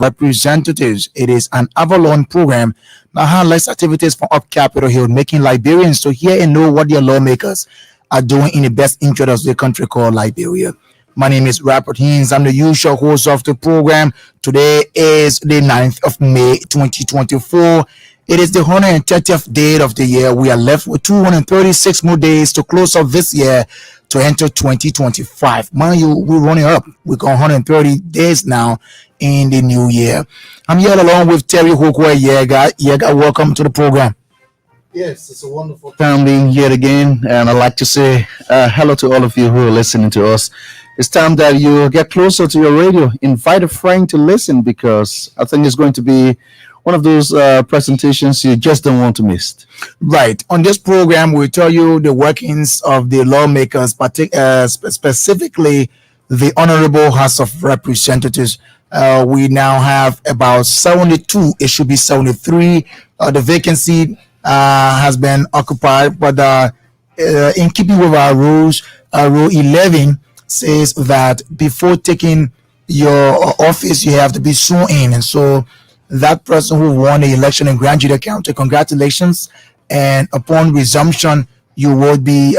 Representatives. It is an Avalon program that highlights activities from up Capitol Hill, making Liberians to hear and know what their lawmakers are doing in the best interest of the country called Liberia. My name is Robert Haynes. I'm the usual host of the program. Today is the 9th of May, 2024. It is the 130th day of the year. We are left with 236 more days to close up this year to enter 2025. Mind you, we're running up. We got 130 days now in the new year. I'm here along with Terry Hokwe Yega. Yega, welcome to the program. Yes, it's a wonderful time being here again, and I'd like to say hello to all of you who are listening to us. It's time that you get closer to your radio. Invite a friend to listen, because I think it's going to be one of those presentations you just don't want to miss. Right. On this program, we tell you the workings of the lawmakers, specifically the Honorable House of Representatives. We now have about 72. It should be 73. The vacancy has been occupied, but in keeping with our rules, Rule 11 says that before taking your office, you have to be sworn in. And so that person who won the election in Grand Juda County, congratulations. And upon resumption, you will be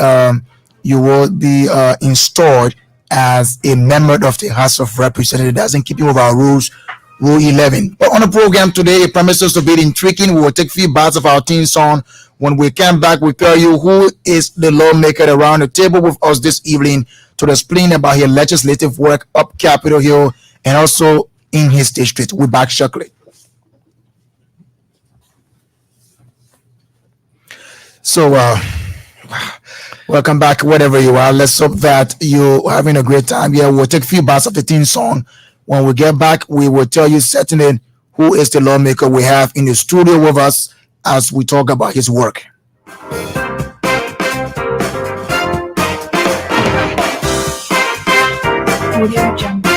installed as a member of the House of Representatives. That's in keeping with our rules, Rule 11. But on the program today, it promises to be intriguing. We will take few bars of our theme song. When we come back, we tell you who is the lawmaker around the table with us this evening to explain about his legislative work up Capitol Hill and also in his district. We're back shortly. So, welcome back, wherever you are. Let's hope that you're having a great time here. We'll take a few bars of the theme song. When we get back, we will tell you certainly who is the lawmaker we have in the studio with us as we talk about his work. Audio Jungle.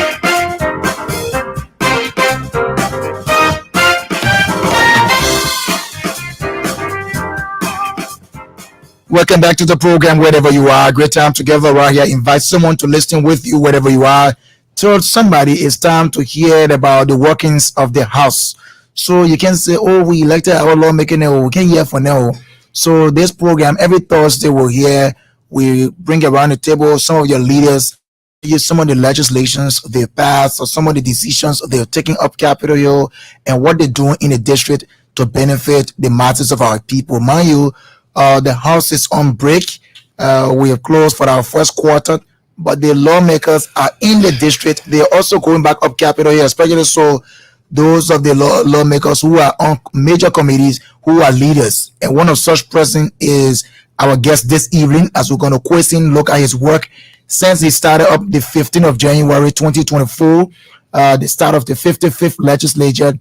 Welcome back to the program, wherever you are. Great time together right here. Invite someone to listen with you, wherever you are. Tell somebody it's time to hear about the workings of the House. So you can say, oh, we elected our lawmaker now. We can hear for now. So this program, every Thursday we bring around the table some of your leaders, use some of the legislations they passed or some of the decisions they're taking up Capitol Hill and what they're doing in the district to benefit the masses of our people. Mind you, the House is on break. We have closed for our first quarter, but the lawmakers are in the district. They're also going back up Capitol Hill, especially so those of the lawmakers who are on major committees, who are leaders. And one of such person is our guest this evening, as we're going to look at his work since he started up the 15th of January 2024, the start of the 55th legislature,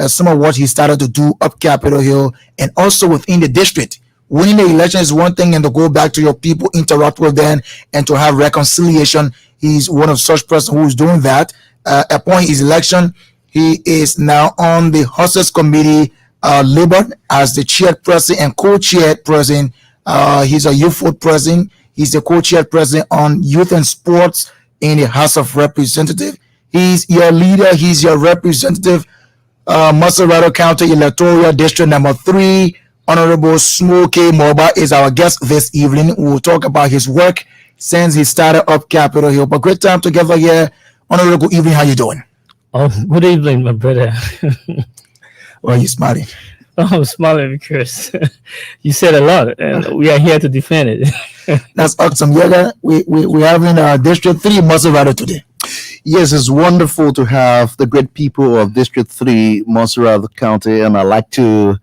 some of what he started to do up Capitol Hill and also within the district. Winning the election is one thing, and to go back to your people, interact with them, and to have reconciliation. He's one of such person who is doing that. Upon his election, he is now on the Horses Committee, Labor, as the chairperson and co-chairperson. He's a youthful president. He's the co-chairperson on Youth and Sports in the House of Representatives. He's your leader. He's your representative, Montserrado County Electoral District number 3. Honorable Sumo Mulbah is our guest this evening. We'll talk about his work since he started up Capitol Hill. But great time together here. Honorable, good evening. How you doing? Oh, good evening, my brother. Why are you smiling? Oh, I'm smiling because you said a lot, and we are here to defend it. That's awesome. Yeah, we're having District 3 Montserrado today. Yes, it's wonderful to have the great people of District 3, Montserrado County, and I'd like to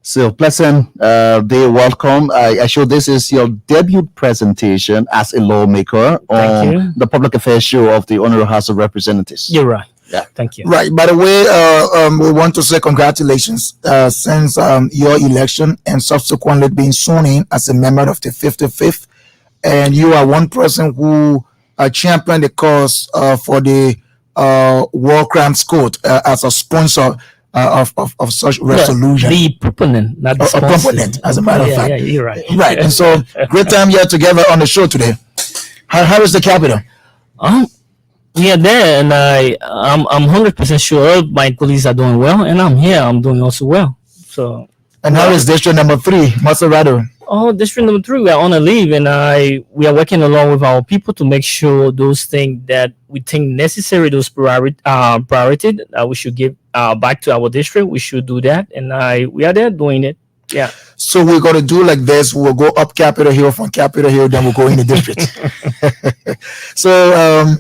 say a pleasant day. Welcome. I show this is your debut presentation as a lawmaker on the public affairs show of the Honorable House of Representatives. You're right. Yeah. Thank you. Right. By the way, we want to say congratulations since your election and subsequently being sworn in as a member of the 55th. And you are one person who championed the cause for the War Crimes Court as a sponsor of such resolution. The proponent, not the sponsor. Proponent, as a matter of fact. Yeah, you're right. Right. And so, great time here together on the show today. How is the capital? we are there, and I'm 100% sure my colleagues are doing well, and I'm here. I'm doing also well. So, And how is district number 3, Montserrado? oh, district number three, we are on a leave, and we are working along with our people to make sure those things that we think necessary, those priority we should give back to our district. We should do that, and we are there doing it. Yeah. So we're going to do like this. We'll go up Capitol Hill, from Capitol Hill, then we'll go in the district. So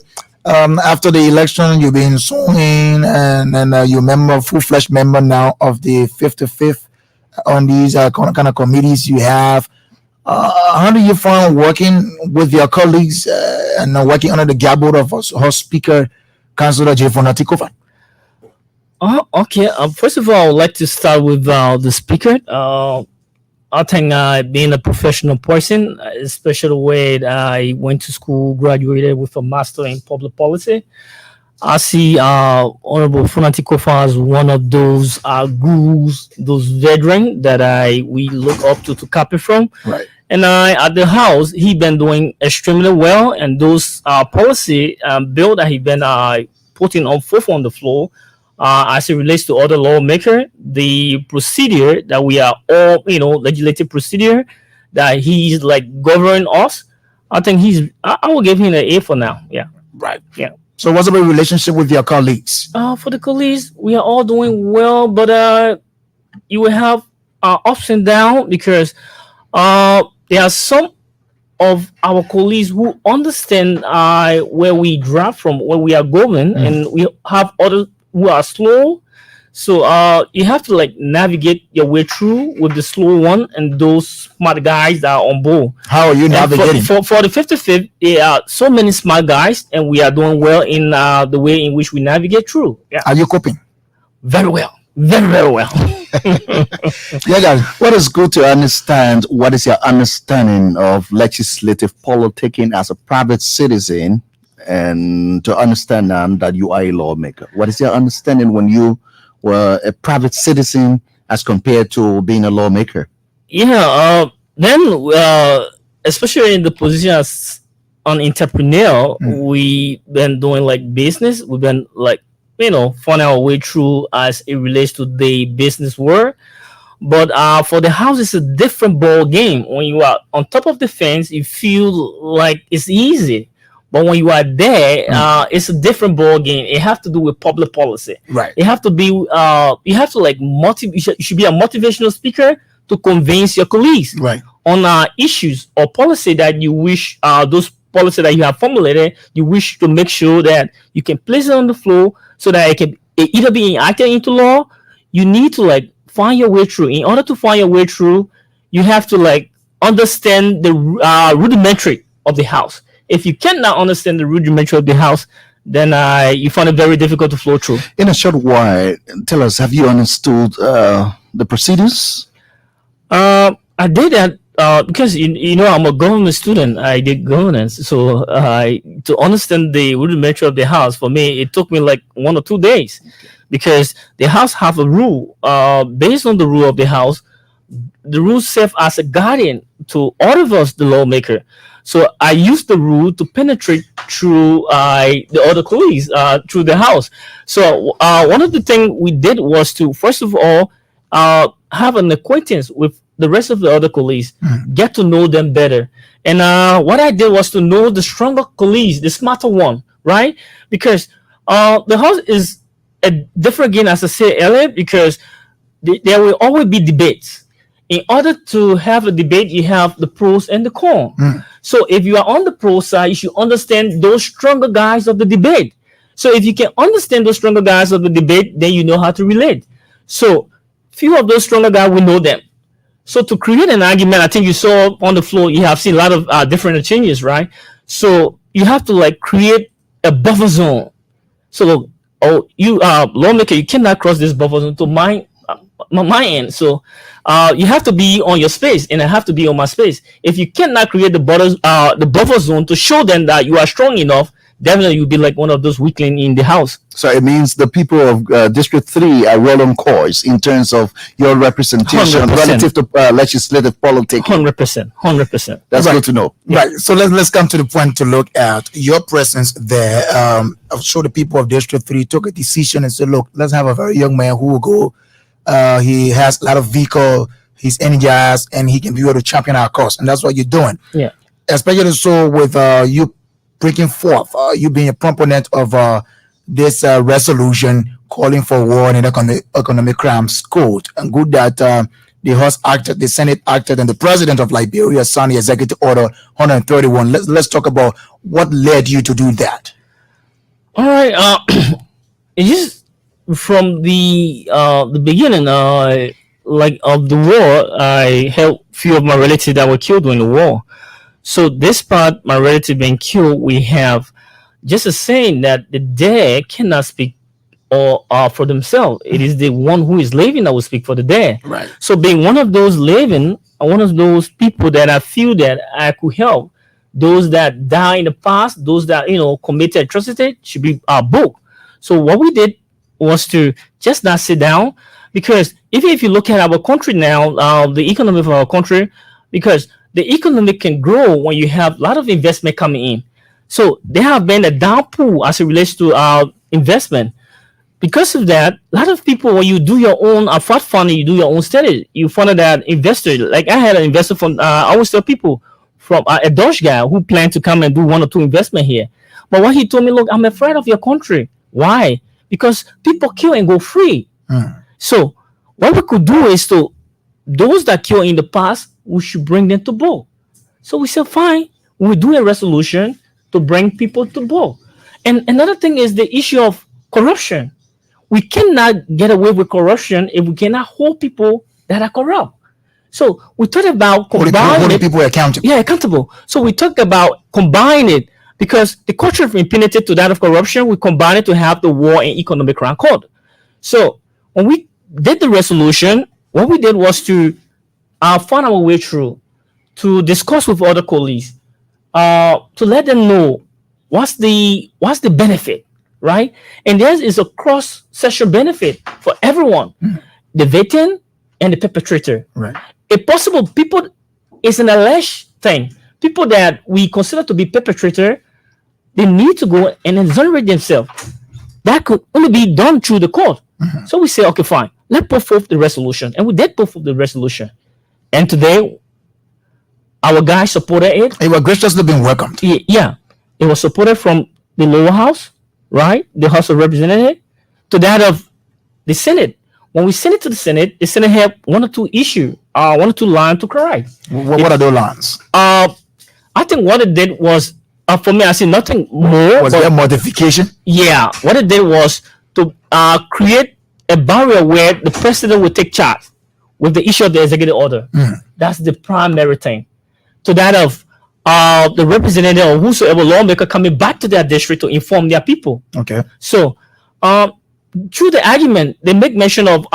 after the election, you've been sworn in, and then you're member, full-fledged member now of the 55th on these kind of committees you have. How do you find working with your colleagues and working under the gabble of House Speaker, Councillor J. Fonatikova? Oh, okay. First of all, I would like to start with the speaker. I think being a professional person, especially the way that I went to school, graduated with a master in public policy. I see Honorable Fonatikova as one of those gurus, those veterans that we look up to copy from. Right. And at the house, he been doing extremely well, and those policy bill that he been putting on forth on the floor, as it relates to other lawmaker, the procedure that we are all, legislative procedure that he's like governing us. I think I will give him an A for now. Yeah. Right. Yeah. So what's about relationship with your colleagues? For the colleagues, we are all doing well, but you will have ups and downs because there are some of our colleagues who understand where we draft from, where we are going, and we have others who are slow. So you have to like navigate your way through with the slow one and those smart guys that are on board. How are you navigating? For the 55th, there are so many smart guys, and we are doing well in the way in which we navigate through. Yeah, Are you coping? very well, very very well. Yeah, guys. What is good to understand? What is your understanding of legislative politicking as a private citizen, and to understand that you are a lawmaker? What is your understanding when you were a private citizen as compared to being a lawmaker? Yeah, then especially in the position as an entrepreneur, we been doing like business. We've been like finding our way through as it relates to the business world. But for the house, it's a different ball game. When you are on top of the fence, you feel like it's easy. But when you are there, it's a different ball game. It has to do with public policy. Right. You have to be, you have to like motivate. You should be a motivational speaker to convince your colleagues Right. on issues or policy that you wish, those policy that you have formulated, you wish to make sure that you can place it on the floor so that it can either be enacted into law. You need to like find your way through. In order to find your way through, you have to like understand the rudimentary of the house. If you cannot understand the rudimentary of the house, then you find it very difficult to flow through. In a short while, tell us, have you understood the procedures? I did that because I'm a government student. I did governance, so to understand the rudimentary of the house, for me it took me like 1 or 2 days, because the house have a rule. Based on the rule of the house, the rules serve as a guardian to all of us, the lawmaker. So I used the rule to penetrate through the other colleagues through the house. So one of the things we did was to first of all have an acquaintance with the rest of the other colleagues, get to know them better. And what I did was to know the stronger colleagues, the smarter one, right? Because the house is a different game, as I said earlier, because there will always be debates. In order to have a debate, you have the pros and the cons. So if you are on the pro side, you should understand those stronger guys of the debate. So if you can understand those stronger guys of the debate, then you know how to relate. So few of those stronger guys, we know them. So to create an argument, I think you saw on the floor, you have seen a lot of different changes, right? So you have to like create a buffer zone. So you lawmaker, you cannot cross this buffer zone to my end. So you have to be on your space, and I have to be on my space. If you cannot create the buffer zone to show them that you are strong enough, definitely you'll be like one of those weakling in the house. So it means the people of District 3 are well on course in terms of your representation 100%. relative to legislative politics. 100%. 100%. That's Right. good to know. Right. So let's come to the point to look at your presence there. I'm sure the people of District 3 took a decision and said, look, let's have a very young man who will go. He has a lot of vehicle. He's energized and he can be able to champion our cause. And that's what you're doing. Yeah. Especially so with you breaking forth, you being a proponent of this resolution calling for war in the economic crimes code. And good that the House acted, the Senate acted, and the President of Liberia signed the Executive Order 131. Let's talk about what led you to do that. All right. It just from the beginning, like of the war, I helped few of my relatives that were killed during the war. So this part, my relative being killed, we have just a saying that the dead cannot speak or for themselves. It is the one who is living that will speak for the dead. Right. So being one of those living, one of those people that I feel that I could help, those that die in the past, those that committed atrocity, should be our book. So what we did was to just not sit down, because even if you look at our country now, the economy of our country, because the economy can grow when you have a lot of investment coming in. So there have been a downpour as it relates to investment. Because of that, a lot of people, when you do your own fraud funding, you do your own study, you find that investor, like I had an investor from, I always tell people, from a Dutch guy who planned to come and do 1 or 2 investment here. But what he told me, look, I'm afraid of your country. Why? Because people kill and go free. So what we could do is to, those that kill in the past, we should bring them to book. So we said, fine, we do a resolution to bring people to book. And another thing is the issue of corruption. We cannot get away with corruption if we cannot hold people that are corrupt. So we talked about Holding people accountable. Yeah, accountable. So we talked about combining it, because the culture of impunity to that of corruption, we combine it to have the war and economic crime code. So when we did the resolution, what we did was to find our way through, to discuss with other colleagues, to let them know what's the benefit, right? And there is a cross-section benefit for everyone, the victim and the perpetrator. Right. If possible, people, it's an alleged thing. People that we consider to be perpetrator, they need to go and exonerate themselves. That could only be done through the court. So we say, okay, fine, let's put forth the resolution. And we did put forth the resolution. And today, our guys supported it. It was graciously being welcomed. Yeah. It was supported from the lower house, right? The House of Representatives, to that of the Senate. When we send it to the Senate had 1 or 2 issues, 1 or 2 lines to correct. What are those lines? I think what it did was, for me, I see nothing more. Was there modification? Yeah, what it did was to create a barrier where the president would take charge with the issue of the executive order. That's the primary thing. To that of the representative or whosoever lawmaker coming back to their district to inform their people. Okay. So through the argument, they make mention of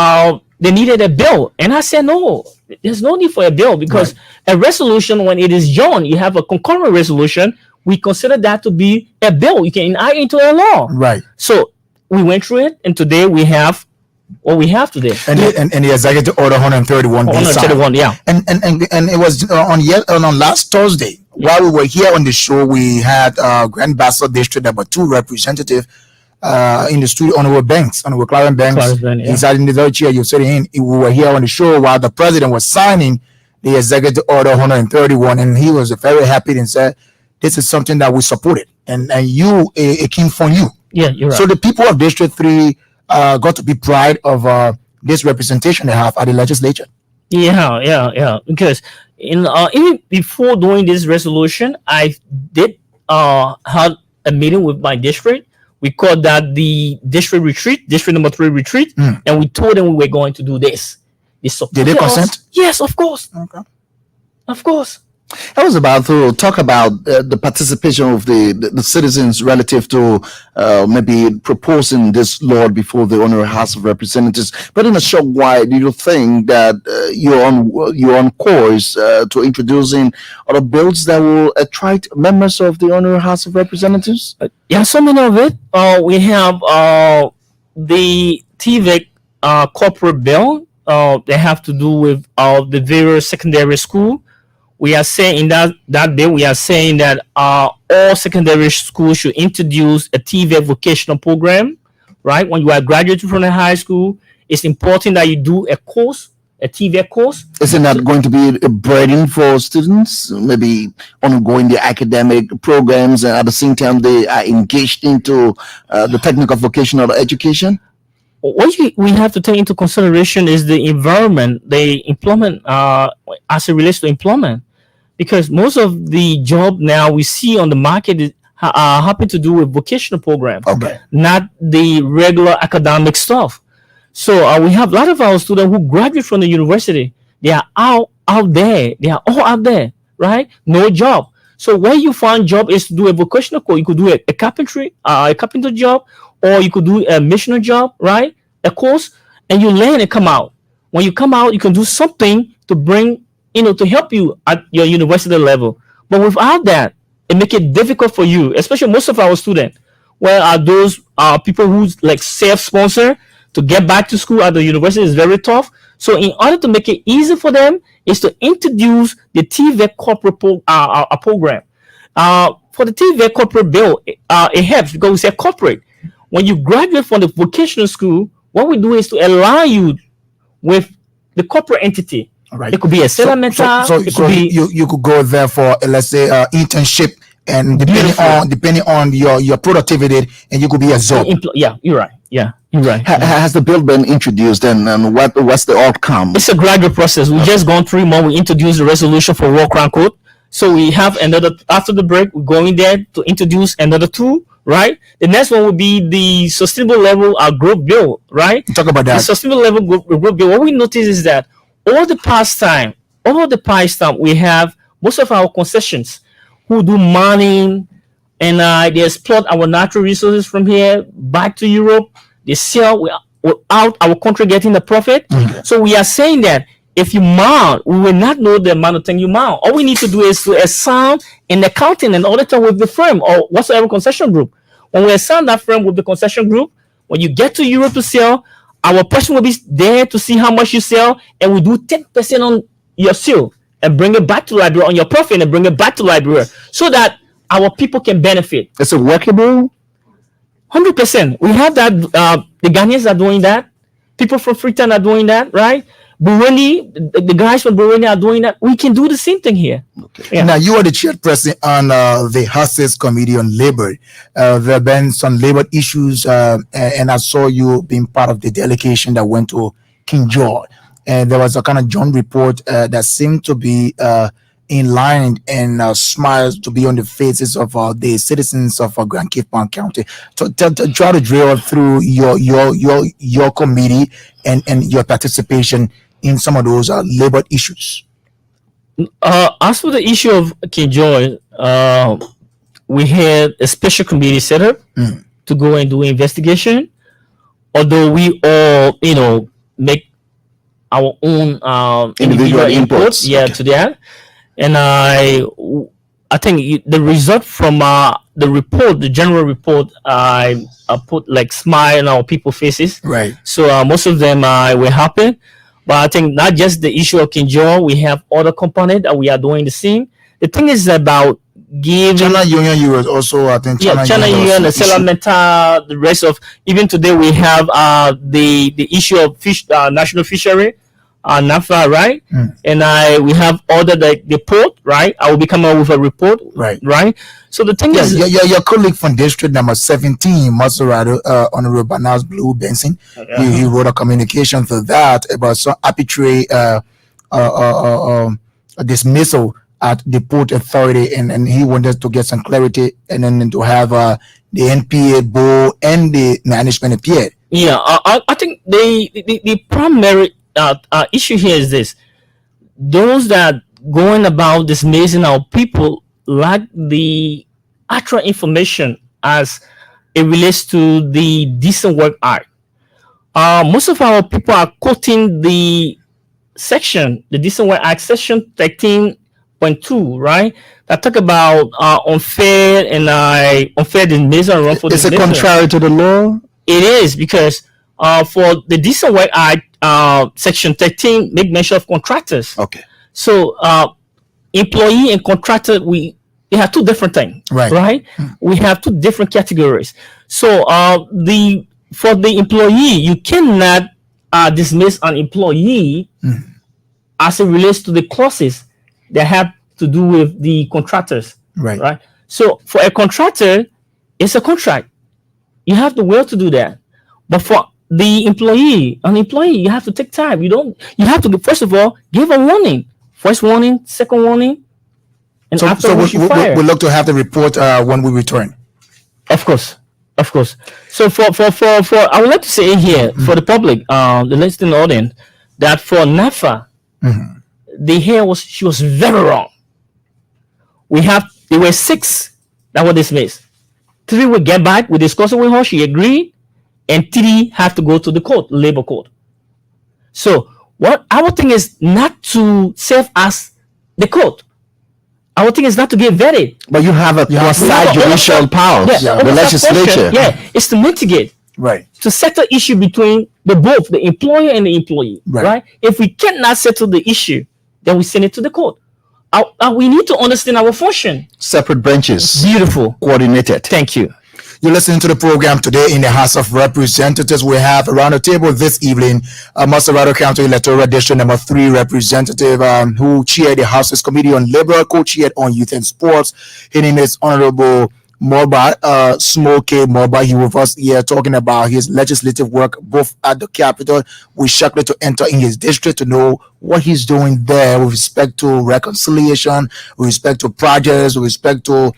they needed a bill. And I said, no, there's no need for a bill, because a resolution, when it is done, you have a concurrent resolution, we consider that to be a bill. You can add into a law. Right. So we went through it, and today we have what we have today. And the Executive Order 131 being signed. 131, yeah. And it was on last Thursday, while we were here on the show, we had Grand Bassa District number 2 representative in the studio, Honorable Clarence Banks. He's in the third chair. You're sitting in. We were here on the show while the president was signing the Executive Order 131, and he was very happy and said, this is something that we supported. And you, it came from you. Yeah, you're right. So the people of District 3 got to be proud of this representation they have at the legislature. Yeah. Because even before doing this resolution, I did have a meeting with my district. We called that the district retreat, district number 3 retreat, and we told them we were going to do this. Did they consent? Yes, of course. Okay. Of course. I was about to talk about the participation of the citizens relative to maybe proposing this law before the Honorary House of Representatives. But in a short while, do you think that you're on course to introducing other bills that will attract members of the Honorary House of Representatives? Yeah, so many of it. We have the TVEC corporate bill. They have to do with the various secondary school. We are saying in that bill, we are saying that all secondary schools should introduce a TVEC vocational program, right? When you are graduating from the high school, it's important that you do a course, a TVEC course. Isn't that going to be a burden for students? Maybe ongoing the academic programs and at the same time they are engaged into the technical vocational education? What we have to take into consideration is the environment, the employment, as it relates to employment, because most of the job now we see on the market is happen to do with vocational programs, Okay. not the regular academic stuff. So we have a lot of our students who graduate from the university. They are out there. They are all out there, right? No job. So where you find job is to do a vocational course. You could do a carpenter job, or you could do a missionary job, right? A course, and you learn and come out. When you come out, you can do something to bring, to help you at your university level. But without that, it make it difficult for you, especially most of our students. Where are those people who's like self-sponsor to get back to school at the university is very tough. So in order to make it easy for them, is to introduce the TVEC corporate program. For the TVEC corporate bill, it helps because we say corporate. When you graduate from the vocational school, what we do is to align you with the corporate entity. All right. It could be a settlement. So It could be you could go there for let's say internship, and depending on your productivity, and you could be absorbed. yeah, you're right. Yeah, you're right. Has the bill been introduced and what's the outcome? It's a gradual process. We just gone 3 months. We introduced the resolution for work rank code. So we have another after the break. We're going there to introduce another 2. Right. The next one will be the sustainable level growth bill. Right. Talk about The that. sustainable level growth bill. What we notice is that over the past time, we have most of our concessions who do mining and they exploit our natural resources from here back to Europe. They sell without our country getting the profit. So we are saying that if you mount, we will not know the amount of thing you mount. All we need to do is to assign an accounting and auditor with the firm or whatsoever concession group. When we assign that firm with the concession group, when you get to Europe to sell, our person will be there to see how much you sell, and we do 10% on your sale and bring it back to Liberia on your profit and bring it back to Liberia so that our people can benefit. Is it workable? 100%. We have that. The Ghanaians are doing that. People from Freetown are doing that, right? Burundi, the guys from Burundi are doing that. We can do the same thing here. Okay. Yeah. Now, you are the chairperson on the Houses Committee on Labor. There have been some labor issues, and I saw you being part of the delegation that went to King George. And there was a kind of joint report that seemed to be in line and smiles to be on the faces of the citizens of Grand Cape Point County. To try to drill through your committee and your participation in some of those labor issues. As for the issue of King George, we had a special committee set up to go and do investigation. Although we all, make our own individual inputs, to that. And I think the result from the report, the general report, I put like smile on our people's faces. Right. So most of them were happy. But I think not just the issue of King George, we have other components that we are doing the same. The thing is about giving. China Union, you was also, I think. China Union, the Settlementa, the rest of. Even today, we have the issue of fish, national fishery, NAFA, right? And we have ordered the port, right? I will be coming up with a report, right? So the thing is, your colleague from District Number 17, Montserrado, Honorable Banas Blue Benson, he wrote a communication for that about some arbitrary dismissal at the port authority, and he wanted to get some clarity and then to have the NPA board and the management appear. Yeah, I think the primary issue here is this: those that going about dismissing our people lack the actual information as it relates to the Decent Work Act. Most of our people are quoting the Decent Work Act, section 13.2, right? That talk about unfair dismissal and wrongful Is it dismissal. contrary to the law? It is because for the Decent Work Act, section 13 make mention of contractors. Okay. So employee and contractor, we have two different things, right? We have two different categories. So for the employee, you cannot dismiss an employee as it relates to the clauses that have to do with the contractors, right? So for a contractor, it's a contract. You have the will to do that. But for an employee, you have to take time. You have to, first of all, give a warning. First warning, second warning, and So we'll look to have the report when we return. Of course. So for I would like to say here for the public, the listening audience, that for NAFA, she was very wrong. There were 6 that were dismissed. 3 would get back. We discussed it with her. She agreed, and 3 have to go to the court, labor court. So what our thing is not to serve as the court. Our thing is not to get vetted. But you have a quasi-judicial power, the legislature. It's to mitigate. Right. To settle issue between both the employer and the employee. Right. If we cannot settle the issue, then we send it to the court. We need to understand our function. Separate branches. Beautiful. Coordinated. Thank you. You're listening to the program today in the House of Representatives. We have around the table this evening Montserrado County Electoral District number 3 representative who chaired the House's Committee on Labor, co-chaired on Youth and Sports. His name is Honorable Mulbah, Sumo Mulbah. He was us here talking about his legislative work both at the Capitol. We shortly to enter in his district to know what he's doing there with respect to reconciliation, with respect to projects, with respect to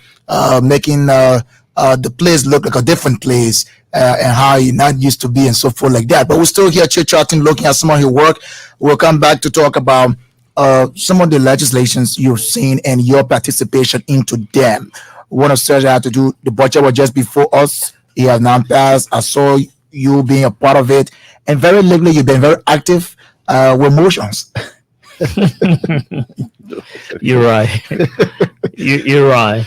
making the place look like a different place and how it not used to be and so forth like that. But we're still here chit-chatting, looking at some of his work. We'll come back to talk about some of the legislations you've seen and your participation into them. One of such had to do, the budget was just before us. It has now passed. I saw you being a part of it. And very lately, you've been very active with motions. You're right. You're right.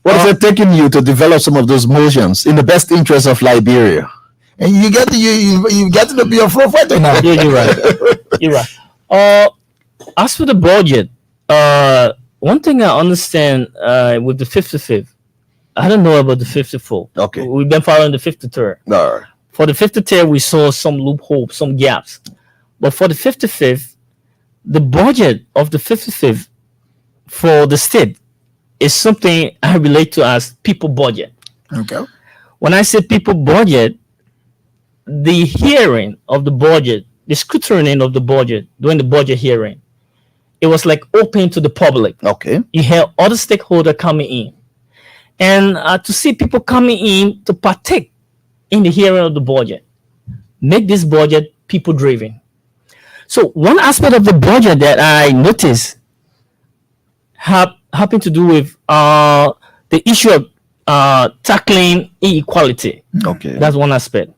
What is it taking you to develop some of those motions in the best interest of Liberia? And you get to be a fighter now. Yeah, you're right. You're right. As for the budget, one thing I understand with the 55th, I don't know about the 54th. Okay. We've been following the 53rd. All right. For the 53rd, we saw some loopholes, some gaps. But for the 55th, the budget of the 55th for the state is something I relate to as people budget. Okay. When I say people budget, the hearing of the budget, the scrutiny of the budget during the budget hearing, it was like open to the public. Okay. You had other stakeholders coming in. And to see people coming in to partake in the hearing of the budget, make this budget people driven. So one aspect of the budget that I noticed having to do with the issue of tackling inequality. Okay. That's one aspect.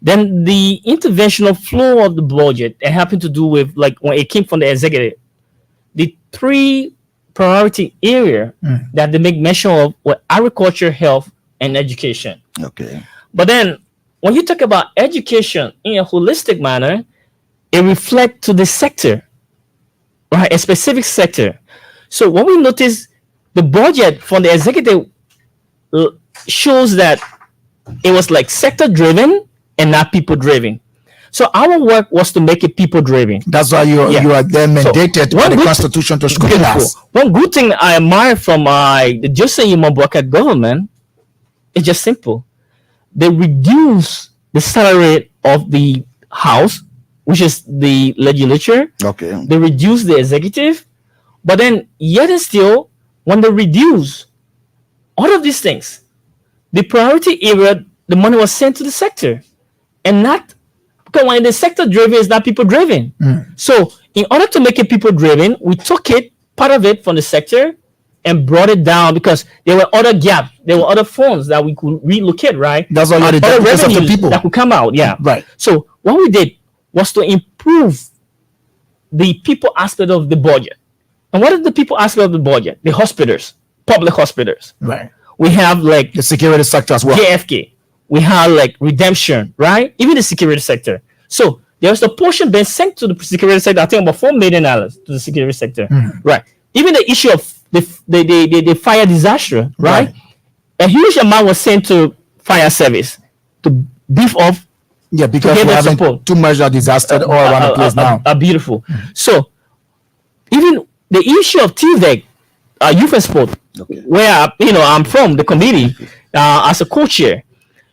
Then the interventional flow of the budget it happened to do with, like, when it came from the executive, the 3 priority area that they make mention of were agriculture, health, and education. Okay. But then when you talk about education in a holistic manner, it reflects to the sector, right? A specific sector. So when we notice the budget from the executive shows that it was like sector driven and not people driven. So our work was to make it people driven. That's why you are then mandated by the Constitution to scrutinize. One good thing I admire from the Joseph Imambuaka government is just simple. They reduce the salary of the House, which is the legislature. Okay. They reduce the executive, but then yet and still, when they reduce all of these things, the priority area, the money was sent to the sector, and not because when the sector driven is not people driven. So in order to make it people driven, we took it part of it from the sector and brought it down because there were other gaps, there were other funds that we could relocate, right? That's all you had to Other do because of the revenues people. that could come out, yeah. Right. So what we did was to improve the people aspect of the budget. And what is the people aspect of the budget? The hospitals, public hospitals. Right. We have like The security sector as well. JFK. We have like redemption, right? Even the security sector. So there's a portion being sent to the security sector. I think about $4 million to the security sector, right? Even the issue of the fire disaster, right? Right. A huge amount was sent to fire service to beef up. Yeah, because give we're them having support. too much disaster all around the place now. Beautiful. So even the issue of TVEC, youth and sport, where I'm from, the committee, as a co-chair,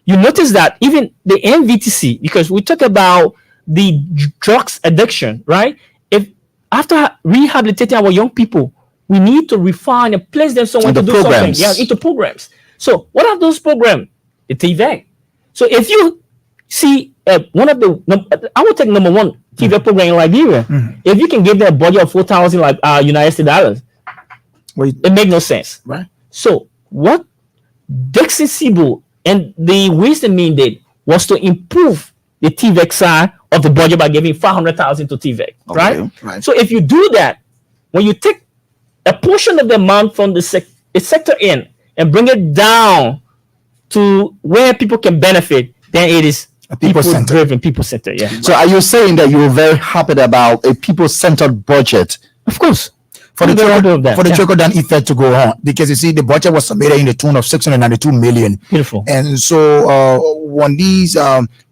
you notice that even the NVTC, because we talk about the drugs addiction, right? If after rehabilitating our young people, we need to refine and place them somewhere Into to do programs. something. Yeah, into programs. So what are those programs? The TVEC. So if you see one of the, I would take number one TVEC program in Liberia. If you can give them a budget of 4,000 like United States dollars, Wait, it makes no sense. right? So what Dixon Sibu and the wisdom mean did was to improve the TVEC side of the budget by giving 500,000 to TVEC, right? right. So if you do that, when you take a portion of the amount from the sector in and bring it down to where people can benefit, then it is A people-centered. driven, people centered. Yeah, So are you saying that you were very happy about a people-centered budget? of course. For the I'm very happy with that. for the Yeah. trickle down effect to go on, because you see the budget was submitted in the tune of 692 million. Beautiful. And so when these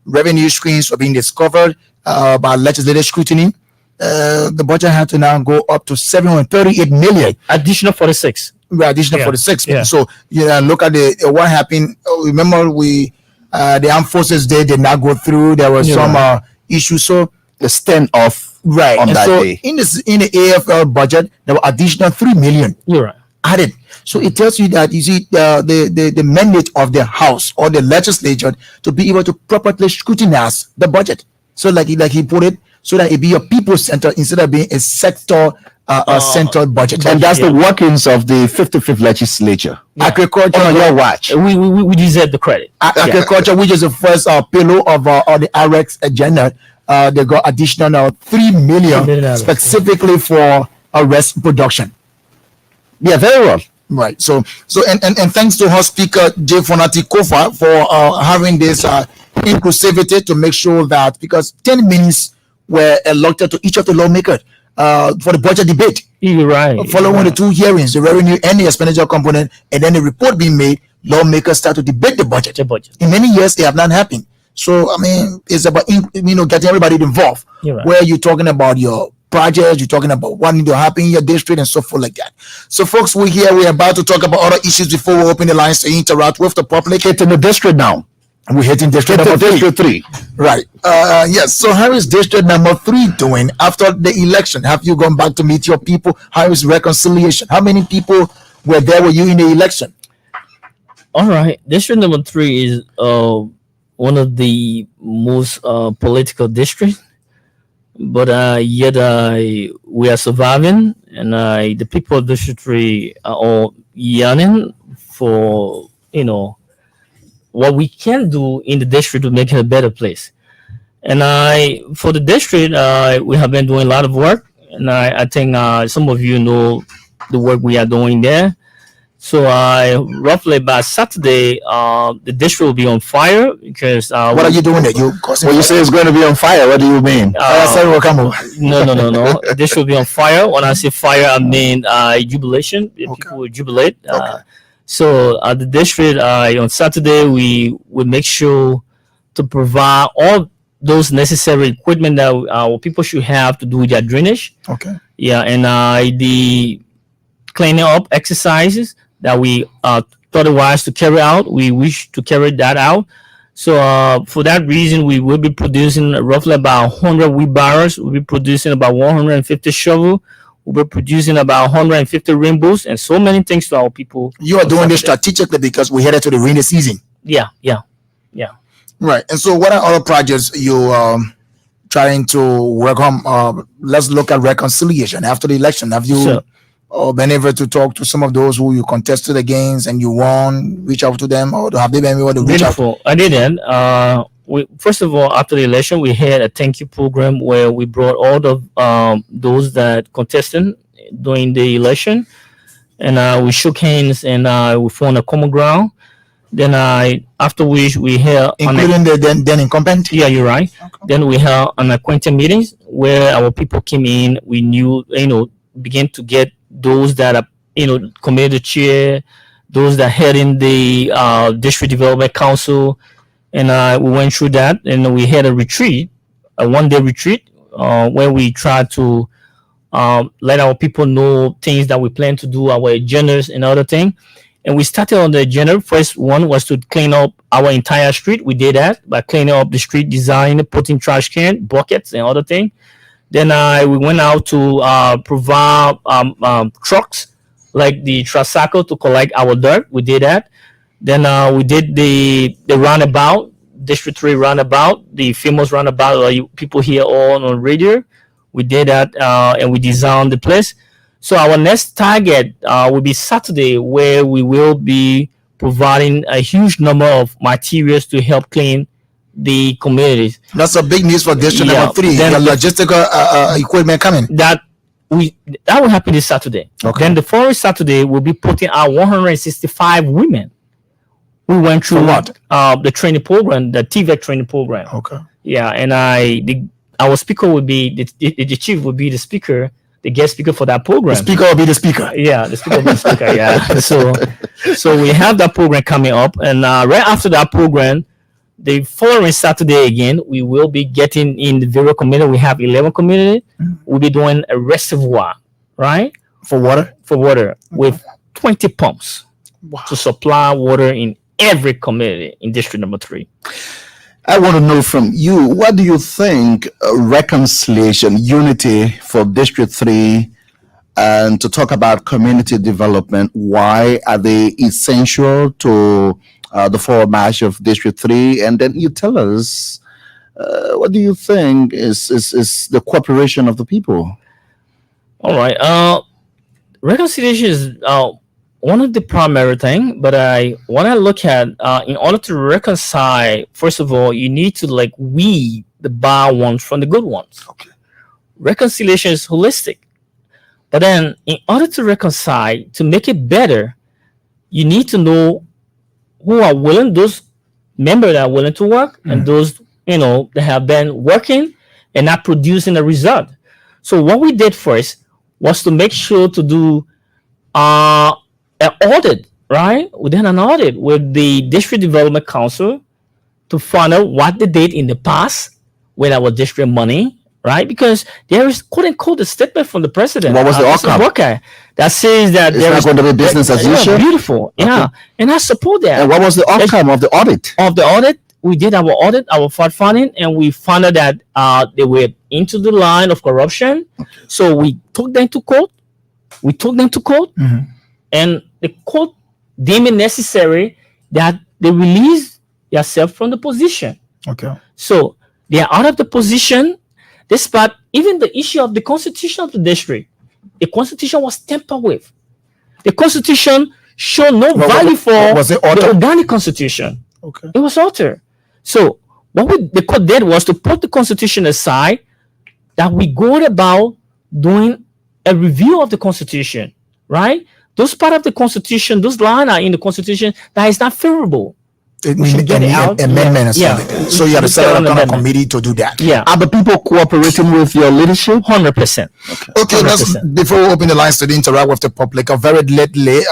revenue streams were being discovered by legislative scrutiny, the budget had to now go up to 738 million. Additional 46. Additional Yeah. 46. Yeah. So look at the what happened. Remember the armed forces did not go through. There was Yeah. some issues. So The standoff right. on And that so day. in the AFL budget, there were additional 3 million You're right. added. So it tells you that you see the mandate of the House or the legislature to be able to properly scrutinize the budget. So like he put it, so that it be a people center instead of being a sector central budget. And that's the workings of the 55th legislature. Agriculture On your watch. We deserve the credit. Agriculture, which is the first pillar of the RX agenda, they got additional 3 million million. specifically for rice production. Yeah, very well. Right. So and thanks to House Speaker J. Fonati Kofa for having this inclusivity to make sure that, because 10 minutes were allotted to each of the lawmakers for the budget debate. You're right. Following the two hearings, the revenue and the expenditure component, and then the report being made, lawmakers start to debate the budget. The budget. In many years, they have not happened. So, I mean, it's about getting everybody involved. You're right. Where you're talking about your projects, you're talking about what needs to happen in your district and so forth like that. So, folks, we're about to talk about other issues before we open the lines to interact with the public. Hitting the district now. We're hitting district Hitting number district 3. Right. Yes. So how is district number 3 doing after the election? Have you gone back to meet your people? How is reconciliation? How many people were there with you in the election? All right. District number 3 is one of the most political districts, but yet we are surviving, and the people of District 3 are all yearning for what we can do in the district to make it a better place. And for the district, we have been doing a lot of work, and I think some of you know the work we are doing there. So roughly by Saturday, the district will be on fire because What are you doing there? When you say it's going to be on fire, what do you mean? No. This will be on fire. When I say fire, I mean jubilation. People will jubilate. So at the district, on Saturday, we will make sure to provide all those necessary equipment that our people should have to do their drainage. Okay. Yeah, and the cleaning up exercises that we thought it wise to carry out, we wish to carry that out. So for that reason, we will be producing roughly about 100 wheelbarrows. We'll be producing about 150 shovels. We'll be producing about 150 rainbows and so many things to our people. You are doing this strategically because we're headed to the rainy season. Yeah. Right. And so what are other projects you trying to work on? Let's look at reconciliation after the election. Have you So- or been able to talk to some of those who you contested against and you won? Reach out to them, or have they been able to reach out? Beautiful. I didn't. We first of all, after the election, we had a thank you program where we brought all the those that contested during the election, and we shook hands and we found a common ground. Then after which we held including the then incumbent. yeah, you're right. Okay. Then we held an acquaintance meetings where our people came in. We knew, began to get those that are, committee chair, those that head in the district development council, and we went through that. And we had a retreat, a 1 day retreat, where we tried to let our people know things that we plan to do, our agendas and other things. And we started on the agenda. First one was to clean up our entire street. We did that by cleaning up the street, design, putting trash can, buckets, and other things. Then we went out to provide trucks like the tricycle to collect our dirt. We did that. Then we did the roundabout, District 3 roundabout, the famous roundabout people hear all on radio. We did that and we designed the place. So our next target will be Saturday, where we will be providing a huge number of materials to help clean the communities. That's a big news for district Yeah, number 3. then The logistical equipment coming. That will happen this Saturday. Okay. Then the following Saturday, we'll be putting out 165 women. We went through what? The training program, the TVEC training program. Okay. Yeah, and our speaker would be the chief would be the speaker, the guest speaker for that program. The speaker will be the speaker. Yeah, the speaker will be the speaker. Yeah. So we have that program coming up, and right after that program, the following Saturday again, we will be getting in the various community. We have 11 community. We'll be doing a reservoir, right? For water? For water with 20 pumps to supply water in every community in district number 3. I want to know from you, what do you think reconciliation, unity for District 3, and to talk about community development, why are they essential to the forward march of District 3? And then you tell us, what do you think is the cooperation of the people? All right. Reconciliation is one of the primary thing, but when I look at in order to reconcile, first of all, you need to weed the bad ones from the good ones. Okay. Reconciliation is holistic, but then in order to reconcile, to make it better, you need to know who are willing, those members that are willing to work, and those that have been working and not producing a result. So what we did first was to make sure to do an audit, right? We did an audit with the District Development Council to find out what they did in the past with our district money, right? Because there is, quote unquote, a statement from the president. What was the outcome? That says that It's not going to be business as usual? Beautiful, yeah. And I support that. And what was the outcome of the audit? Of the audit, we did our audit, our fact finding, and we found out that they were into the line of corruption. So we took them to court. And the court deemed it necessary that they release themselves from the position. Okay. So they are out of the position, despite even the issue of the constitution of the district. The constitution was tampered with. The constitution showed no value for was it the altered? organic constitution. Okay. It was altered. So what the court did was to put the constitution aside, that we go about doing a review of the constitution, right? Those part of the constitution, those lines are in the constitution that is not favorable. We should get it out. Amendment and Yeah. something like that. So you have to set up a kind of Amendment. committee to do that. Yeah, Are the people cooperating with your leadership? 100%. Okay, let's 100%. before we open the lines to interact with the public. Very lately,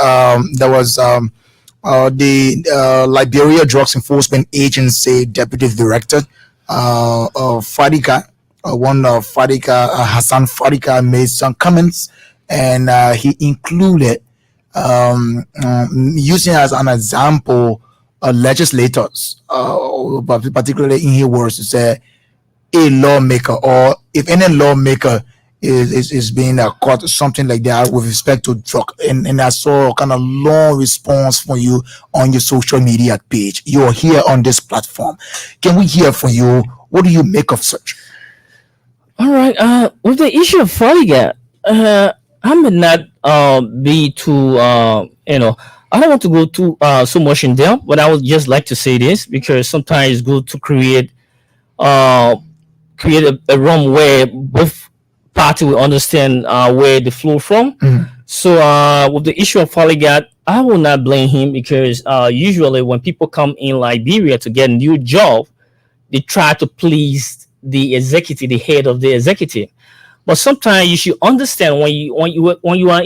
there was the Liberia Drugs Enforcement Agency Deputy Director, Fadika, Hassan Fadika, made some comments, and he included using as an example legislators, particularly in his words, to say a lawmaker, or if any lawmaker is being caught something like that with respect to drug, and I saw kind of long response from you on your social media page. You're here on this platform. Can we hear from you? What do you make of such? All right. With the issue of Foliga, I'm not be too I don't want to go too so much in depth, but I would just like to say this because sometimes it's good to uh create a room where both party will understand where they flow from. So with the issue of polygat, I will not blame him because usually when people come in Liberia to get a new job, they try to please the executive, the head of the executive. But sometimes you should understand when you are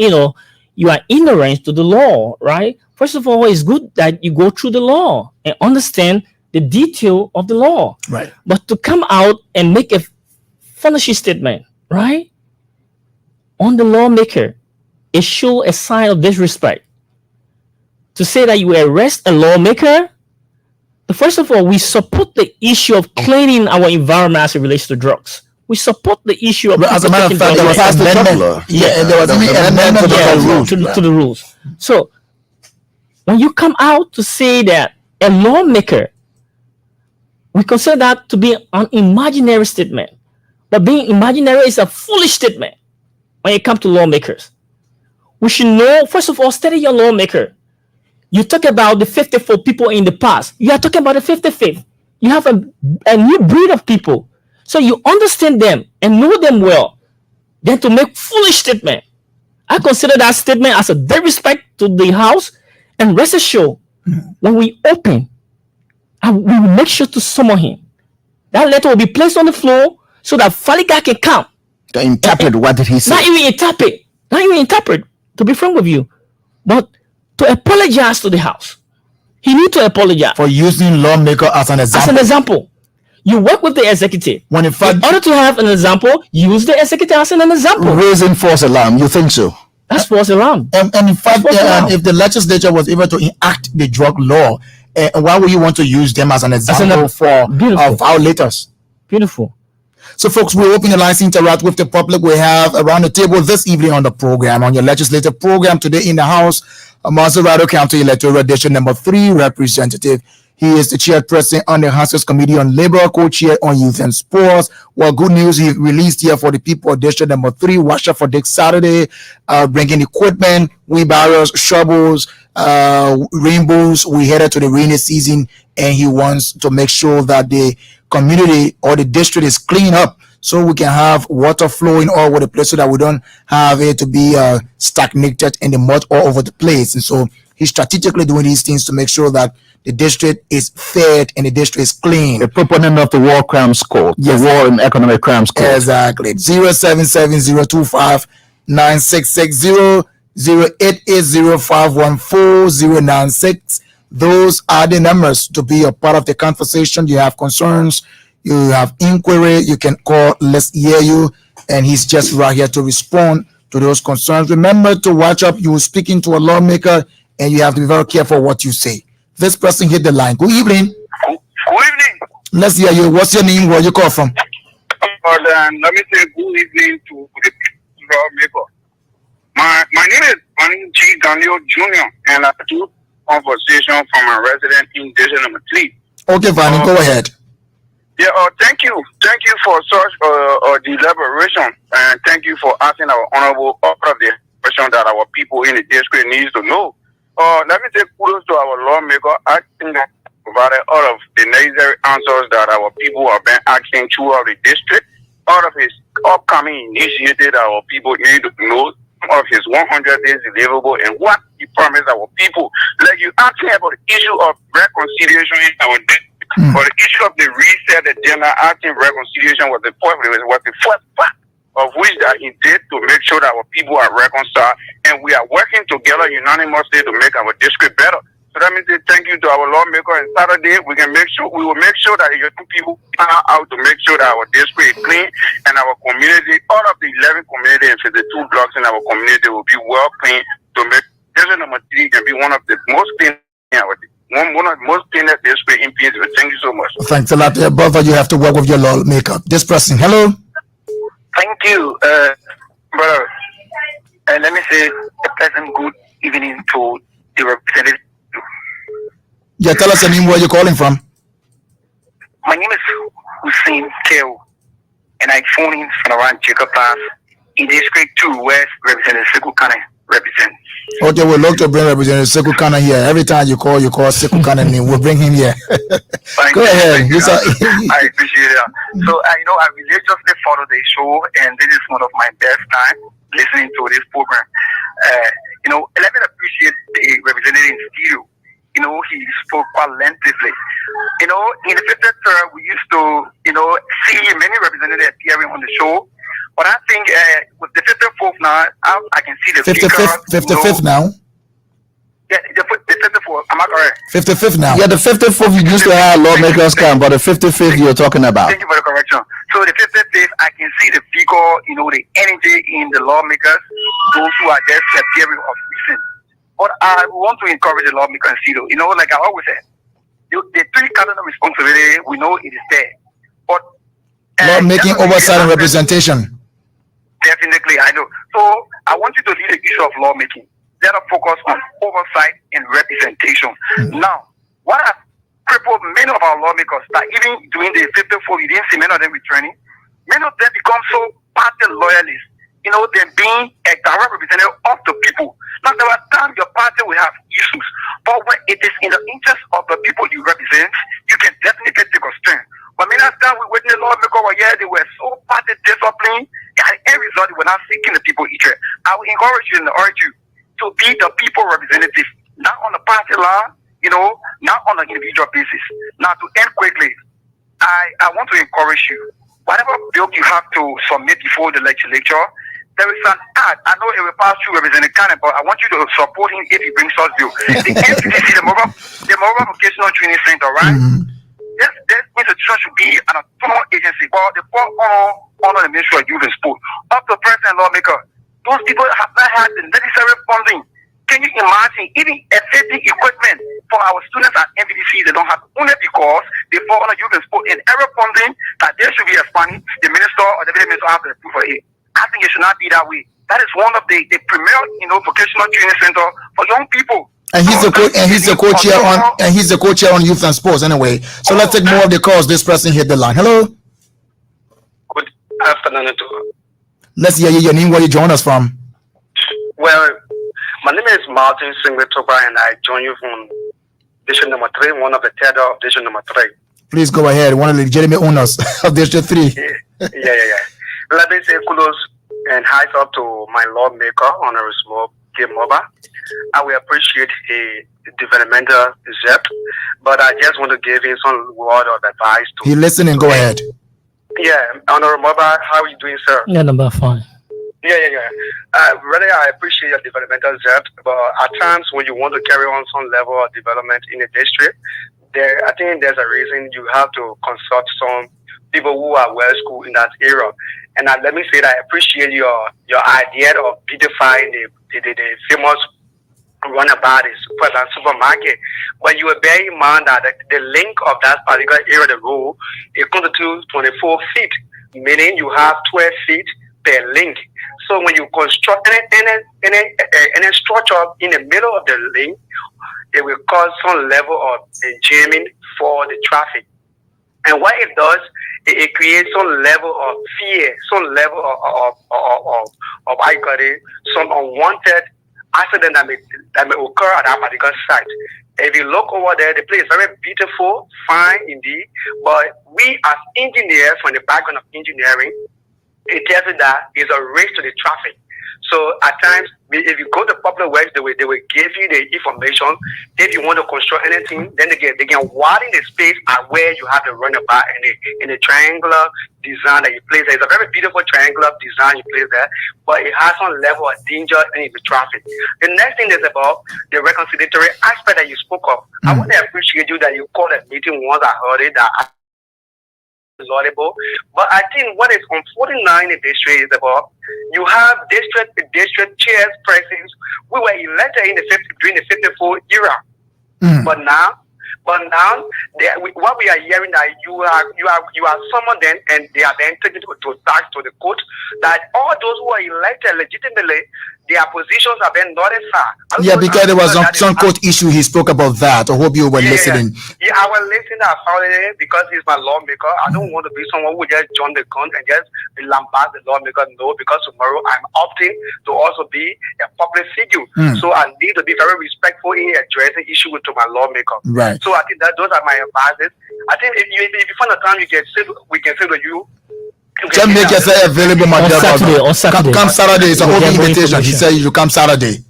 you are ignorant to the law, right? First of all, it's good that you go through the law and understand the detail of the law. Right. But to come out and make a fallacious statement, right, on the lawmaker, it shows a sign of disrespect. To say that you arrest a lawmaker, first of all, we support the issue of cleaning our environment as it relates to drugs. We support the issue of But as a matter of fact, there was Passed the amendment. law. Yeah, there was an amendment to the rules. to the rules. So when you come out to say that a lawmaker, we consider that to be an imaginary statement. But being imaginary is a foolish statement when it comes to lawmakers. We should know, first of all, study your lawmaker. You talk about the 54 people in the past. You are talking about the 55th. You have a new breed of people. So you understand them and know them well. Then to make foolish statement. I consider that statement as a disrespect to the house. And rest assured, when we open, we will make sure to summon him. That letter will be placed on the floor so that Faliga can come. To interpret what did he say? Not even interpret, to be frank with you, but to apologize to the house. He need to apologize For using lawmaker as an as example. an example. You work with the executive. When in fact, In order to have an example, use the executive as an example. Raising false alarm. You think so? That's false alarm. and in fact, That's what if the legislature was able to enact the drug law, why would you want to use them as an example for Beautiful. violators? Beautiful. So, folks, we're opening the lines to interact with the public. We have around the table this evening on the program, on your legislative program today in the House, Montserrado County Electoral District number 3 representative. He is the chairperson on the House's Committee on Labor, co-chair on Youth and Sports. Well, good news, he released here for the people of District number 3, Wash Up for Dick Saturday, bringing equipment, wheelbarrows, shovels, rainbows. We headed to the rainy season, and he wants to make sure that the community or the district is clean up so we can have water flowing all over the place so that we don't have it to be stagnated in the mud all over the place. And so he's strategically doing these things to make sure that the district is fed and the district is clean. A proponent of the War Crimes Court, Yes. the War and Economic Crimes Court. Exactly. 07702596660 08805140960. Those are the numbers to be a part of the conversation. You have concerns, you have inquiry, you can call. Let's hear you. And he's just right here to respond to those concerns. Remember to watch up. You're speaking to a lawmaker and you have to be very careful what you say. This person hit the line. Good evening. Good evening. Let's hear you. What's your name? Where you call from? Let me say good evening to the lawmaker. My name is Bonnie G. Daniel Jr. and I do conversation from a resident in District number 3. Okay, Vanny, go ahead. Yeah, thank you for such deliberation, and thank you for asking our honorable all of the question that our people in the district needs to know. Let me say kudos to our lawmaker. I think that provided all of the necessary answers that our people have been asking throughout the district. All of his upcoming initiatives our people need to know of his 100 days deliverable and what he promised our people. Like you asking about the issue of reconciliation in our district. But the issue of the reset agenda, I think reconciliation was the first part of which that he did to make sure that our people are reconciled, and we are working together unanimously to make our district better. So that means thank you to our lawmaker. And Saturday we will make sure that the young people are out to make sure that our district is clean and our community, all of the 11 communities and 52 blocks in our community will be well clean to make district number 3 can be one of the most clean in our district. One of the most cleanest district in PNG. Thank you so much. Thanks a lot, brother. You have to work with your lawmaker. This person, hello. Thank you, brother. And let me say a pleasant good evening to the representative. Yeah, tell us your name, where you're calling from. My name is Hussein Keo, and I phone in from around Jacob Pass in District 2, West, Representative Sekou Kane. represent. Okay, we'd love to bring Representative Sekou Kana here. Every time you call Sekou Kana name. We'll bring him here. Go ahead. I appreciate it. So, I religiously follow the show, and this is one of my best time listening to this program. Let me appreciate the representative in studio. He spoke quite lengthily. In the 50th term, we used to, see many representatives appearing on the show. But I think with the 54th now, I can see the 55th now? Yeah, the 54th. Am I correct? 55th now. Yeah, the 54th you used to have lawmakers come, but the 55th you're talking about. Thank you for the correction. So the 55th, I can see the figure, the energy in the lawmakers, those who are just appearing of recent. But I want to encourage the lawmakers, like I always said, the three cardinal responsibility, we know it is there. But lawmaking, oversight, and representation. Definitely, I know. So I want you to lead the issue of lawmaking. Let us focus on oversight and representation. Now, what has crippled many of our lawmakers that even during the 54, you didn't see many of them returning. Many of them become so party loyalists. Them being a direct representative of the people. Now, there are times your party will have issues, but when it is in the interest of the people you represent, you can definitely take a stand. But many times we witness lawmakers they were so party disciplined, and the end result they were not seeking the people interest. I will encourage you and urge you to be the people representative, not on the party line, not on an individual basis. Now, to end quickly, I want to encourage you. Whatever bill you have to submit before the legislature, there is an ad. I know it will pass through Representative Cannon, but I want you to support him if he brings us bill. The MPDC, the Mobile Vocational Training Center, right? This institution should be an autonomous agency, but the fall under the Ministry of Youth and Sport. Up to President Lawmaker, those people have not had the necessary funding. Can you imagine even effective equipment for our students at MPDC? They don't have only because they fall under Youth and Sport and every funding that they should be expanding. The minister or the minister have to approve for it. I think it should not be that way. That is one of the premier, vocational training center for young people. And he's the co-chair on youth and sports anyway. So let's take more of the calls. This person hit the line. Hello. Good afternoon. Let's hear your name, where you join us from. Well, my name is Martin Singletoba, and I join you from District number 3, one of the third of District number 3. Please go ahead. One of the legitimate owners of District 3. Yeah. Let me say kudos and high up to my lawmaker, Honorable Mulbah. I will appreciate the developmental step, but I just want to give him some word of advice. He listening. Go ahead. Yeah, Honorable Mulbah, how are you doing, sir? Yeah, number fine. Yeah. Really, I appreciate your developmental step, but at times when you want to carry on some level of development in a district, I think there's a reason you have to consult some people who are well schooled in that area. And let me say that I appreciate your idea of beautifying the famous runabout supermarket. But you will bear in mind that the length of that particular area of the road is constitutes 24 feet, meaning you have 12 feet per link. So when you construct any structure in the middle of the link, it will cause some level of jamming for the traffic. And what it does, it creates some level of fear, some level of some unwanted accident that may occur at that particular site. If you look over there, the place is very beautiful, fine indeed, but we as engineers, from the background of engineering, it tells you that it's a race to the traffic. So at times, if you go to public works, they will give you the information. If you want to construct anything, then they can widen the space at where you have the runabout in the triangular design that you place there. It's a very beautiful triangular design you place there, but it has some level of danger in the traffic. The next thing is about the reconciliatory aspect that you spoke of. I want to appreciate you that you called a meeting once. I heard it that laudable, but I think what is unfolding now in the district is about you have district chairs, presidents. We were elected during the 54 era, but now But now, what we are hearing that you are summoned then, and they are then taken to tax to the court. That all those who are elected legitimately, their positions have been nullified. Yeah, because there was some court issue. He spoke about that. I hope you were listening. Yeah, I was listening about it because he's my lawmaker. I don't want to be someone who just join the gun and just lambast the lawmaker. No, because tomorrow I'm opting to also be a public figure. So I need to be very respectful in addressing issues to my lawmaker. Right. So I think that those are my advices. I think if you find a time we can say to you. Just make yourself available, my dear brother. On Saturday. Come Saturday. It's an open invitation. He said you come Saturday.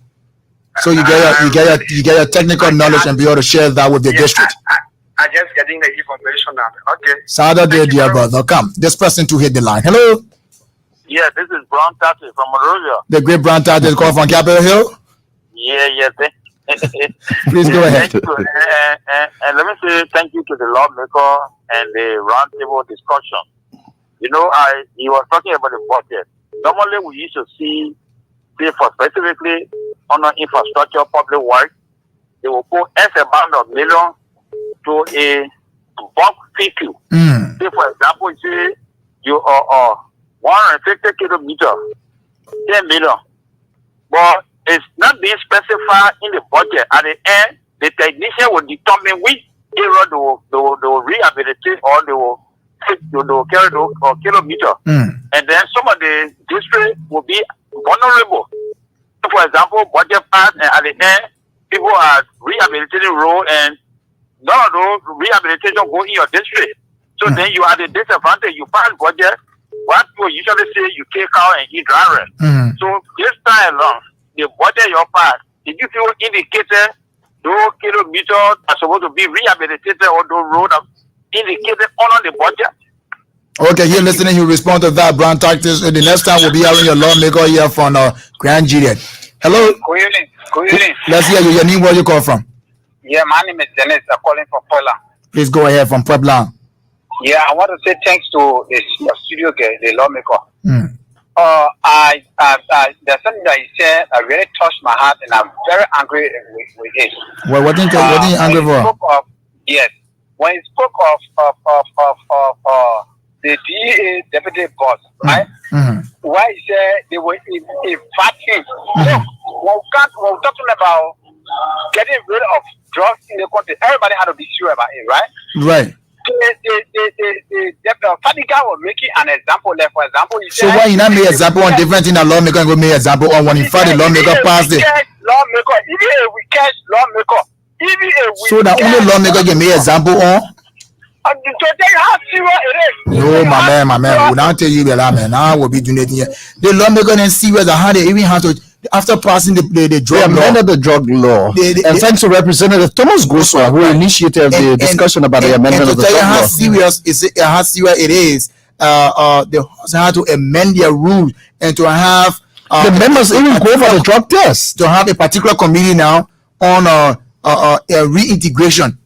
So you get your technical knowledge and be able to share that with the district. I just getting the information now. Okay. Saturday, dear brother. Come. This person to hit the line. Hello. Yeah, this is Brown Tati from Monrovia. The great Brown Tati is called from Capitol Hill. Yeah. Please go ahead. Thank you. And let me say thank you to the lawmaker and the roundtable discussion. You know, he was talking about the budget. Normally, we used to see for specifically on an infrastructure, public work, they will put X amount of million to a bulk FQ. Say, for example, say you are 150 kilometers, 10 million. But it's not being specified in the budget. At the end, the technician will determine which area they will rehabilitate or they will carry the kilometer. And then some of the districts will be vulnerable. So for example, budget pass, and at the end, people are rehabilitating road, and none of those rehabilitation go in your district. So then you are the disadvantage. You pass budget, what people usually say you take out and eat dry. So this time along, the budget you pass, did you feel indicated those kilometers are supposed to be rehabilitated or those roads are indicated on the budget? Okay, you're listening. You respond to that, Brown Tactics. The next time we'll be having your lawmaker here from Grand Juliet. Hello. Good evening. Let's hear you. Your name, where you call from? Yeah, my name is Dennis. I'm calling from Puebla. Please go ahead from Puebla. Yeah, I want to say thanks to your studio guy, the lawmaker. There's something that he said that really touched my heart, and I'm very angry with it. Well, what are you angry for? When he spoke of the DEA deputy boss, right? Why he said they were in fat him. Look, when we're talking about getting rid of drugs in the country, everybody had to be sure about it, right? Right. The funny guy was making an example there. For example, he said, so why you not make example on different thing? A lawmaker and go make example on when he fight the lawmaker passed it. So that only lawmaker can make example on. To tell you how serious it is. No, my man. We don't tell you that, man. Now we'll be doing it here. The lawmaker and serious how they even have to, after passing the drug law. Amended the drug law. And thanks to Representative Thomas Goswa, who initiated the discussion about the amendment of the drug law. How serious it is, they have to amend their rules and to have the members even go for the drug test. To have a particular committee now on reintegration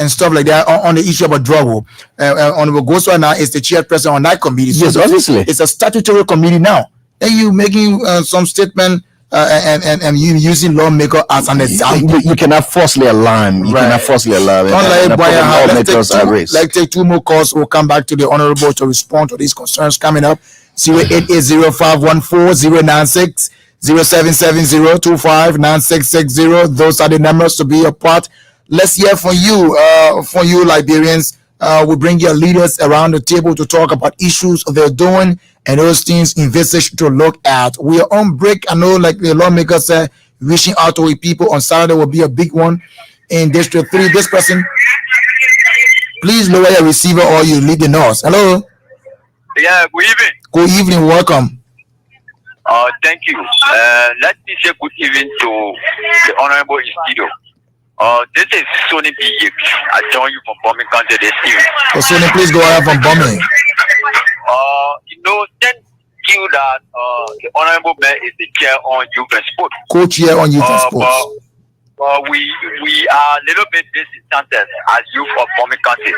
and stuff like that on the issue about drug. Honorable Goswa now is the chairperson on that committee. So yes, obviously. It's a statutory committee now. And you making some statement and you using lawmaker as an example. You cannot falsely alarm. You cannot falsely alarm. Let's take two more calls. We'll come back to the honorable to respond to these concerns coming up. 08805140960 0770259660. Those are the numbers to be a part. Let's hear from you, Liberians. We bring your leaders around the table to talk about issues they're doing and those things envisaged to look at. We are on break. I know, like the lawmaker said, reaching out to people on Saturday will be a big one in District 3. This person, please lower your receiver or you lead the noise. Hello. Yeah, good evening. Good evening. Welcome. Thank you. Let me say good evening to the Honorable in studio. This is Sonny B. I join you from Bombing County this evening. So Sonny, please go ahead from Bombing. Thank you that the Honorable Mayor is the chair on youth and sport. Co-chair on youth and sports. We are a little bit disenchanted as youth of Bombing County.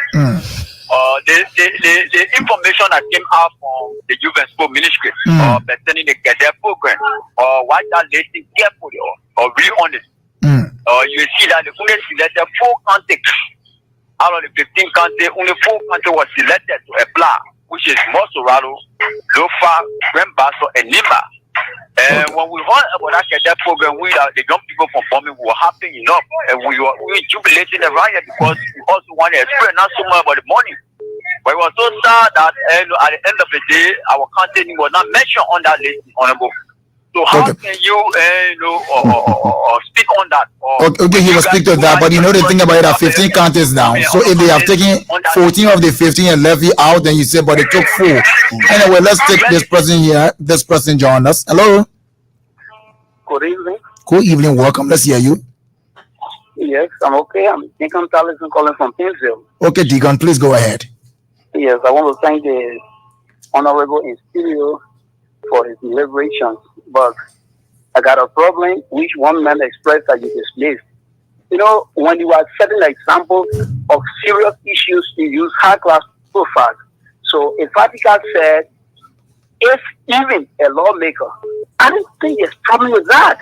The information that came out from the youth and sport ministry concerning the cadet program, why that listen carefully or read on it. You see that the only selected 4 counties out of the 15 counties, only 4 counties was selected to apply, which is Montserrado, Lofa, Grand Basso, and Lima. And when we heard about that program, we the young people from Bombay were happy enough, and we were jubilating around here because we also want to explain not so much about the money. But it was so sad that at the end of the day, our country was not mentioned on that list, Honorable. So how can you, speak on that? Okay, he will speak to that, but the thing about it, are 15 counties now. So if they have taken 14 of the 15 and left you out, then you say, but they took 4. Anyway, let's take this person here. This person join us. Hello. Good evening. Good evening. Welcome. Let's hear you. Yes, I'm okay. I'm Deacon Tallison calling from Painesville. Okay, Deacon, please go ahead. Yes, I want to thank the Honorable in studio for his deliberations, but I got a problem which one man expressed that you dismissed. When you are setting examples of serious issues, you use high-class profiles. So if Vatican said, if even a lawmaker, I don't think there's a problem with that.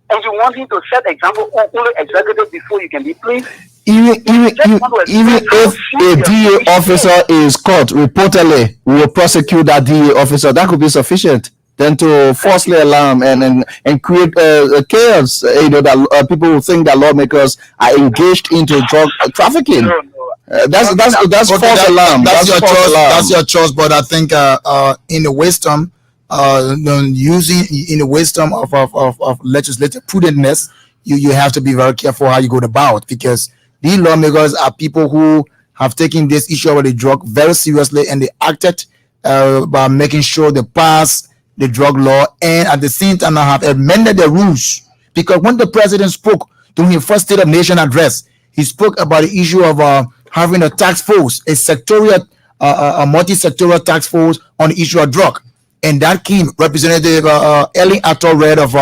And you want him to set example only executive before you can be pleased? Even if a DA officer is caught, reportedly, we will prosecute that DA officer. That could be sufficient. Then to falsely alarm and create chaos. That people will think that lawmakers are engaged into drug trafficking. That's okay, false alarm. That's your false choice. alarm. That's your choice. But I think in the wisdom, of legislative prudentness, you have to be very careful how you go about, because these lawmakers are people who have taken this issue of the drug very seriously, and they acted by making sure they pass the drug law, and at the same time have amended the rules. Because when the president spoke during his first State of Nation address, he spoke about the issue of having a task force, a sectorial, a multi-sectorial task force on the issue of drug. And that came Representative Ellie Atolred of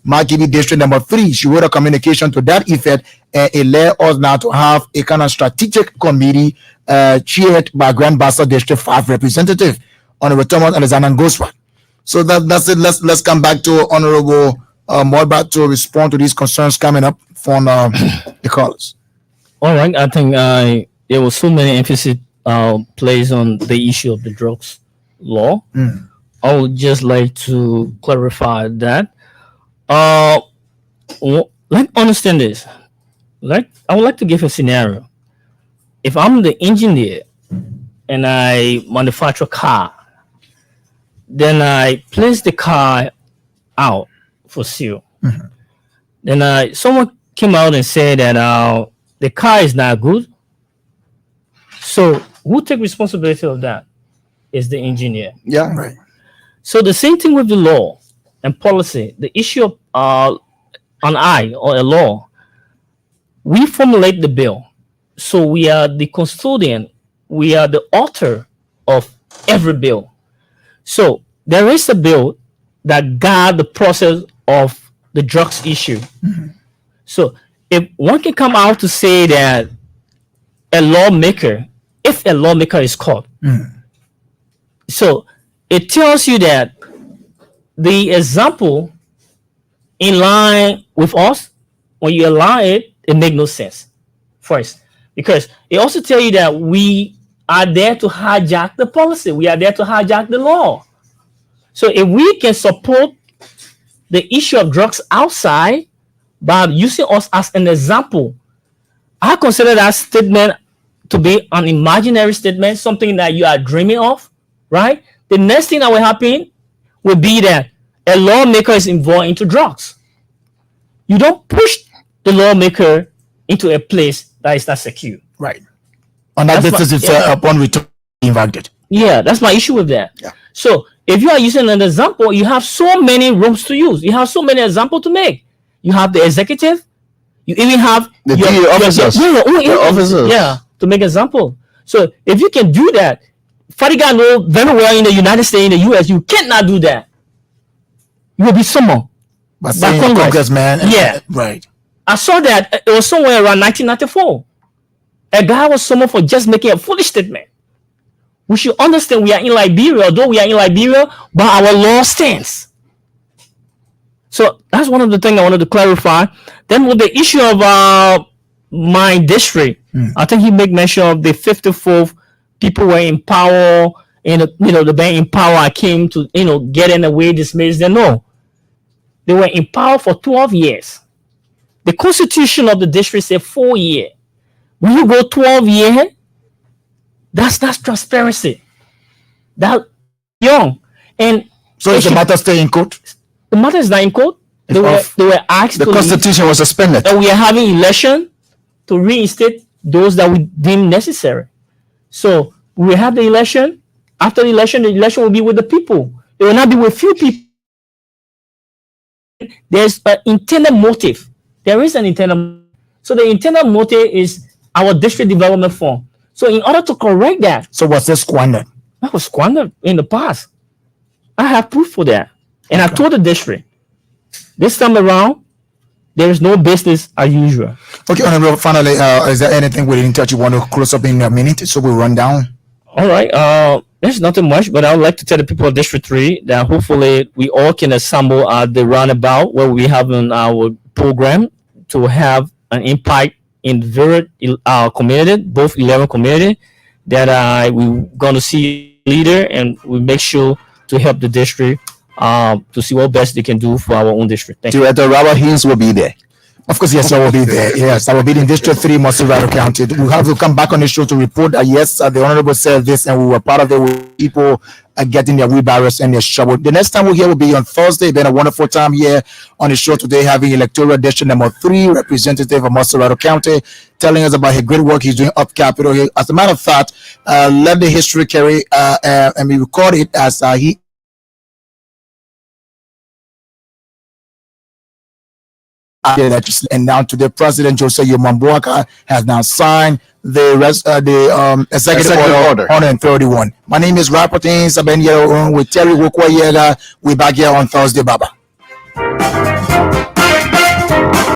Margibi District number 3. She wrote a communication to that effect, and it led us now to have a kind of strategic committee chaired by Grand Bassa District 5 representative Honorable Thomas Alexander Ngoswa. So that's it. Let's come back to Honorable Mulbah to respond to these concerns coming up from the callers. All right, I think there was so many emphasis placed on the issue of the drugs law. I would just like to clarify that. Understand this. I would like to give a scenario. If I'm the engineer and I manufacture a car, then I place the car out for sale. Then someone came out and said that the car is not good. So who take responsibility of that? Is the engineer. Yeah, right. So the same thing with the law and policy. The issue of an eye or a law, we formulate the bill. So we are the custodian. We are the author of every bill. So there is a bill that guard the process of the drugs issue. So if one can come out to say that if a lawmaker is caught, so it tells you that the example in line with us, when you align it, it makes no sense first. Because it also tells you that we are there to hijack the policy. We are there to hijack the law. So if we can support the issue of drugs outside by using us as an example, I consider that statement to be an imaginary statement, something that you are dreaming of, right? The next thing that will happen will be that a lawmaker is involved into drugs. You don't push the lawmaker into a place that is not secure. Right. On that basis, it's upon return invited. Yeah, that's my issue with that. Yeah. So if you are using an example, you have so many rooms to use. You have so many examples to make. You have the executive. You even have the officers. Officers. Yeah, to make example. So if you can do that, Fadiga know very well in the United States, in the US, you cannot do that. You will be summoned by Congress, man. Yeah. Right. I saw that it was somewhere around 1994. A guy was summoned for just making a foolish statement. We should understand we are in Liberia, although we are in Liberia, but our law stands. So that's one of the things I wanted to clarify. Then with the issue of my district, I think he made mention of the 54th people were in power, and the being in power, I came to get in the way dismissed them. No, they were in power for 12 years. The constitution of the district said 4 years. When you go 12 years, that's transparency. That young. And So is the matter stay in court? the matter is not in court. They were asked The to leave, constitution was suspended. and we are having election to reinstate those that we deem necessary. So we have the election. After the election will be with the people. It will not be with few people. There's an intended motive. There is an intended motive. So the intended motive is our district development fund. So in order to correct that, So was this squandered? that was squandered in the past. I have proof for that. And I told the district, this time around, there is no business as usual. Okay, Honorable, finally, is there anything we didn't touch you want to close up in a minute so we run down? All right. There's nothing much, but I would like to tell the people of District 3 that hopefully we all can assemble at the roundabout where we have in our program to have an impact in very community, both 11 community, that we're going to see leader, and we make sure to help the district to see what best they can do for our own district. Thank you. Director Robert Haynes will be there. Of course, yes, I will be there. Yes, I will be in District 3, Montserrado County. We have to come back on the show to report that, yes, the Honorable said this, and we were part of it with people getting their wheelbarrows and their shovel. The next time we're here will be on Thursday. Been a wonderful time here on the show today, having electoral district number 3, representative of Montserrado County, telling us about his great work he's doing up capital here. As a matter of fact, let the history carry, and we record it as he and now today, President Jose Mulbah has now signed the executive order 131. My name is Robert Haynes. I've been here with Terry Wokwayega. We're back here on Thursday, Baba.